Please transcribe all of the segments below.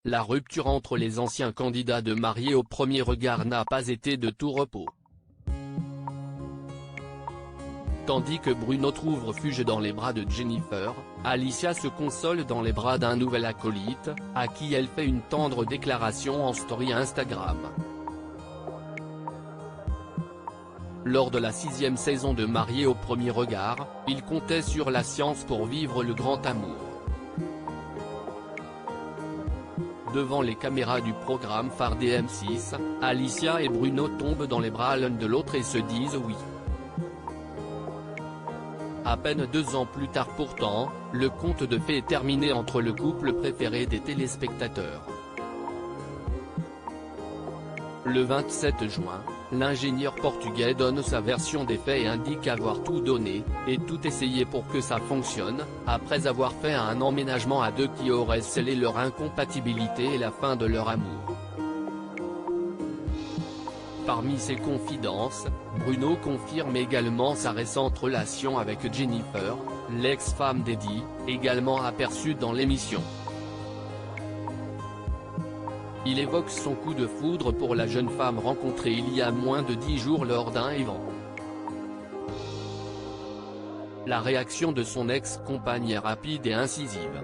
La rupture entre les anciens candidats de Mariés au premier regard n'a pas été de tout repos. Tandis que Bruno trouve refuge dans les bras de Jennifer, Alicia se console dans les bras d'un nouvel acolyte, à qui elle fait une tendre déclaration en story Instagram. Lors de la 6e saison de Mariés au premier regard, il comptait sur la science pour vivre le grand amour. Devant les caméras du programme phare des M6, Alicia et Bruno tombent dans les bras l'un de l'autre et se disent oui. À peine 2 ans plus tard pourtant, le conte de fées est terminé entre le couple préféré des téléspectateurs. Le 27 juin, l'ingénieur portugais donne sa version des faits et indique avoir tout donné, et tout essayé pour que ça fonctionne, après avoir fait un emménagement à 2 qui aurait scellé leur incompatibilité et la fin de leur amour. Parmi ses confidences, Bruno confirme également sa récente relation avec Jennifer, l'ex-femme d'Eddie, également aperçue dans l'émission. Il évoque son coup de foudre pour la jeune femme rencontrée il y a moins de 10 jours lors d'un événement. La réaction de son ex-compagne est rapide et incisive.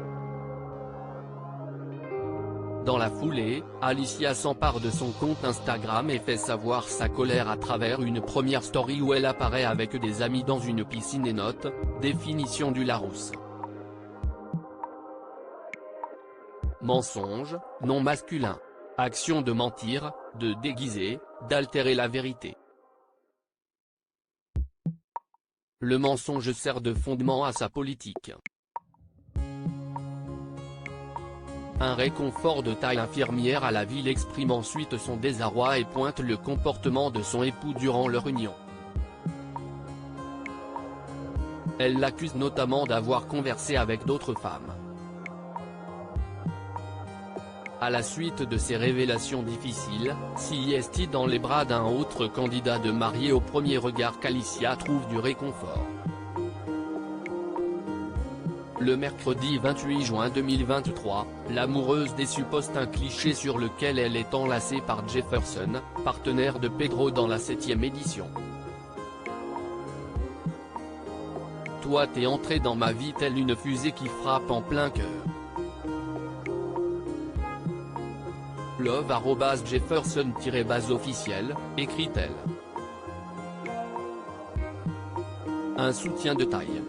Dans la foulée, Alicia s'empare de son compte Instagram et fait savoir sa colère à travers une première story où elle apparaît avec des amis dans une piscine et note « Définition du Larousse. Mensonge, non masculin. Action de mentir, de déguiser, d'altérer la vérité. Le mensonge sert de fondement à sa politique. Un réconfort de taille infirmière à la ville exprime ensuite son désarroi et pointe le comportement de son époux durant leur union. Elle l'accuse notamment d'avoir conversé avec d'autres femmes. À la suite de ces révélations difficiles, s'y dans les bras d'un autre candidat de Mariés au premier regard qu'Alicia trouve du réconfort. Le mercredi 28 juin 2023, l'amoureuse déçue poste un cliché sur lequel elle est enlacée par Jefferson, partenaire de Pedro dans la 7e édition. Toi t'es entré dans ma vie telle une fusée qui frappe en plein cœur. Love@Jefferson-officiel, écrit-elle. Un soutien de taille.